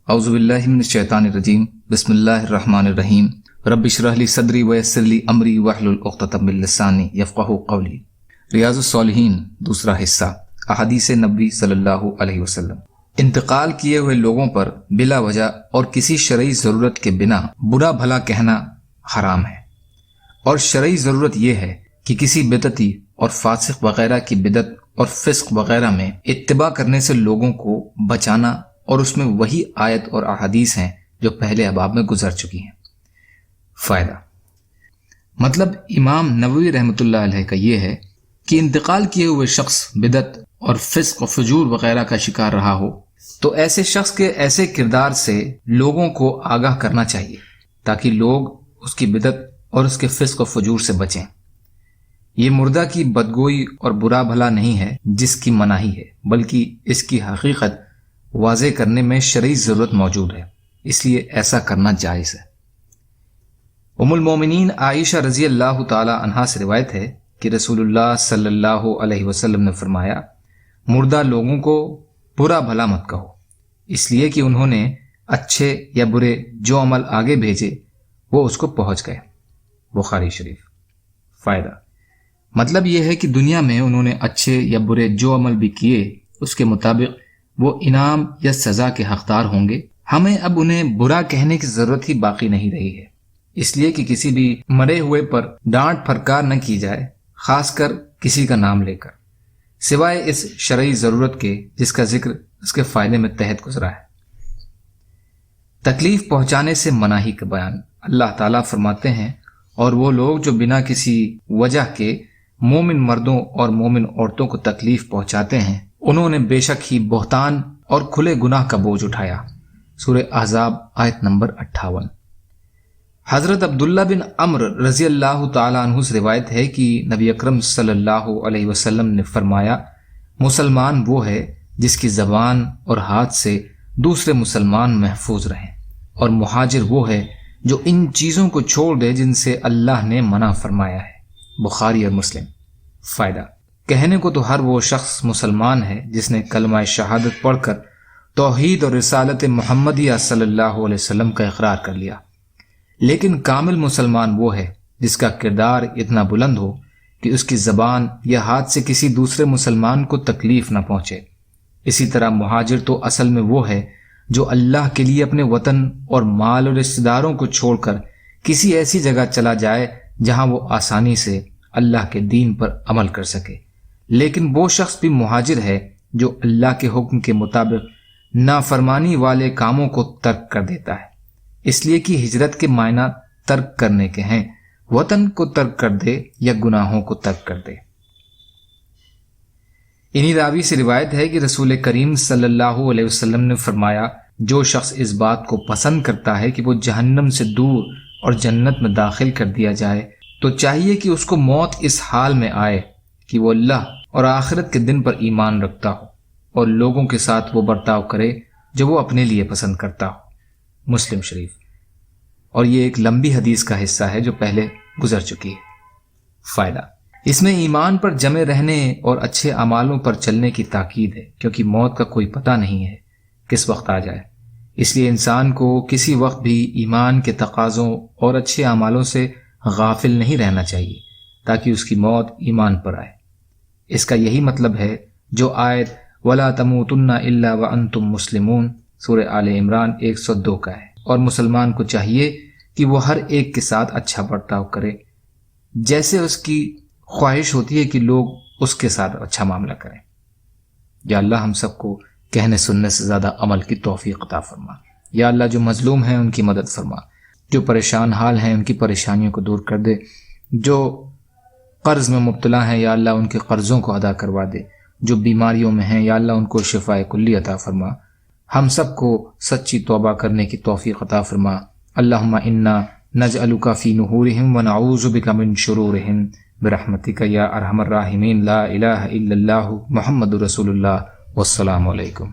اعوذ باللہ من الشیطان الرجیم بسم اللہ الرحمن الرحیم رب اشرح لی صدری ویسر لی امری واحلل عقدۃ من لسانی یفقہوا قولی۔ ریاض الصالحین دوسرا حصہ، احادیث نبی صلی اللہ علیہ وسلم۔ انتقال کیے ہوئے لوگوں پر بلا وجہ اور کسی شرعی ضرورت کے بنا برا بھلا کہنا حرام ہے، اور شرعی ضرورت یہ ہے کہ کسی بدعتی اور فاسق وغیرہ کی بدعت اور فسق وغیرہ میں اتباع کرنے سے لوگوں کو بچانا، اور اس میں وہی آیت اور احادیث ہیں جو پہلے ابواب میں گزر چکی ہیں۔ فائدہ مطلب امام نووی رحمۃ اللہ علیہ کا یہ ہے کہ انتقال کیے ہوئے شخص بدعت اور فسق و فجور وغیرہ کا شکار رہا ہو تو ایسے شخص کے ایسے کردار سے لوگوں کو آگاہ کرنا چاہیے تاکہ لوگ اس کی بدعت اور اس کے فسق و فجور سے بچیں۔ یہ مردہ کی بدگوئی اور برا بھلا نہیں ہے جس کی مناہی ہے، بلکہ اس کی حقیقت واضح کرنے میں شرعی ضرورت موجود ہے، اس لیے ایسا کرنا جائز ہے۔ ام المومنین عائشہ رضی اللہ تعالی عنہا سے روایت ہے کہ رسول اللہ صلی اللہ علیہ وسلم نے فرمایا، مردہ لوگوں کو برا بھلا مت کہو، اس لیے کہ انہوں نے اچھے یا برے جو عمل آگے بھیجے وہ اس کو پہنچ گئے۔ بخاری شریف۔ فائدہ مطلب یہ ہے کہ دنیا میں انہوں نے اچھے یا برے جو عمل بھی کیے اس کے مطابق وہ انعام یا سزا کے حقدار ہوں گے۔ ہمیں اب انہیں برا کہنے کی ضرورت ہی باقی نہیں رہی ہے، اس لیے کہ کسی بھی مرے ہوئے پر ڈانٹ پھٹکار نہ کی جائے، خاص کر کسی کا نام لے کر، سوائے اس شرعی ضرورت کے جس کا ذکر اس کے فائدے میں تحت گزرا ہے۔ تکلیف پہنچانے سے مناہی کا بیان۔ اللہ تعالیٰ فرماتے ہیں، اور وہ لوگ جو بنا کسی وجہ کے مومن مردوں اور مومن عورتوں کو تکلیف پہنچاتے ہیں انہوں نے بے شک ہی بہتان اور کھلے گناہ کا بوجھ اٹھایا۔ سورہ احزاب آیت نمبر 58۔ حضرت عبداللہ بن عمرو رضی اللہ تعالی عنہ سے روایت ہے کہ نبی اکرم صلی اللہ علیہ وسلم نے فرمایا، مسلمان وہ ہے جس کی زبان اور ہاتھ سے دوسرے مسلمان محفوظ رہیں، اور مہاجر وہ ہے جو ان چیزوں کو چھوڑ دے جن سے اللہ نے منع فرمایا ہے۔ بخاری اور مسلم۔ فائدہ کہنے کو تو ہر وہ شخص مسلمان ہے جس نے کلمہ شہادت پڑھ کر توحید اور رسالت محمدیہ صلی اللہ علیہ وسلم کا اقرار کر لیا، لیکن کامل مسلمان وہ ہے جس کا کردار اتنا بلند ہو کہ اس کی زبان یا ہاتھ سے کسی دوسرے مسلمان کو تکلیف نہ پہنچے۔ اسی طرح مہاجر تو اصل میں وہ ہے جو اللہ کے لیے اپنے وطن اور مال اور رشتہ داروں کو چھوڑ کر کسی ایسی جگہ چلا جائے جہاں وہ آسانی سے اللہ کے دین پر عمل کر سکے، لیکن وہ شخص بھی مہاجر ہے جو اللہ کے حکم کے مطابق نافرمانی والے کاموں کو ترک کر دیتا ہے، اس لیے کہ ہجرت کے معنی ترک کرنے کے ہیں، وطن کو ترک کر دے یا گناہوں کو ترک کر دے۔ انہی راوی سے روایت ہے کہ رسول کریم صلی اللہ علیہ وسلم نے فرمایا، جو شخص اس بات کو پسند کرتا ہے کہ وہ جہنم سے دور اور جنت میں داخل کر دیا جائے تو چاہیے کہ اس کو موت اس حال میں آئے کہ وہ اللہ اور آخرت کے دن پر ایمان رکھتا ہو اور لوگوں کے ساتھ وہ برتاؤ کرے جو وہ اپنے لیے پسند کرتا ہو۔ مسلم شریف۔ اور یہ ایک لمبی حدیث کا حصہ ہے جو پہلے گزر چکی ہے۔ فائدہ اس میں ایمان پر جمے رہنے اور اچھے اعمالوں پر چلنے کی تاکید ہے، کیونکہ موت کا کوئی پتہ نہیں ہے کس وقت آ جائے، اس لیے انسان کو کسی وقت بھی ایمان کے تقاضوں اور اچھے اعمالوں سے غافل نہیں رہنا چاہیے تاکہ اس کی موت ایمان پر آئے۔ اس کا یہی مطلب ہے جو آیت وَلَا تَمُوتُنَّ إِلَّا وَأَنْتُمْ مُسْلِمُونَ سورہ آل عمران 102 کا ہے، اور مسلمان کو چاہیے کہ وہ ہر ایک کے ساتھ اچھا برتاؤ کرے جیسے اس کی خواہش ہوتی ہے کہ لوگ اس کے ساتھ اچھا معاملہ کریں۔ یا اللہ ہم سب کو کہنے سننے سے زیادہ عمل کی توفیق عطا فرما۔ یا اللہ جو مظلوم ہیں ان کی مدد فرما، جو پریشان حال ہیں ان کی پریشانیوں کو دور کر دے، جو قرض میں مبتلا ہیں یا اللہ ان کے قرضوں کو ادا کروا دے، جو بیماریوں میں ہیں یا اللہ ان کو شفاء کلی عطا فرما۔ ہم سب کو سچی توبہ کرنے کی توفیق عطا فرما۔ اللہم انا نجعلک فی نحورہم ونعوذ بک من شرورہم برحمتک یا ارحم الراحمین۔ لا الہ الا اللہ محمد رسول اللہ، والسلام علیکم۔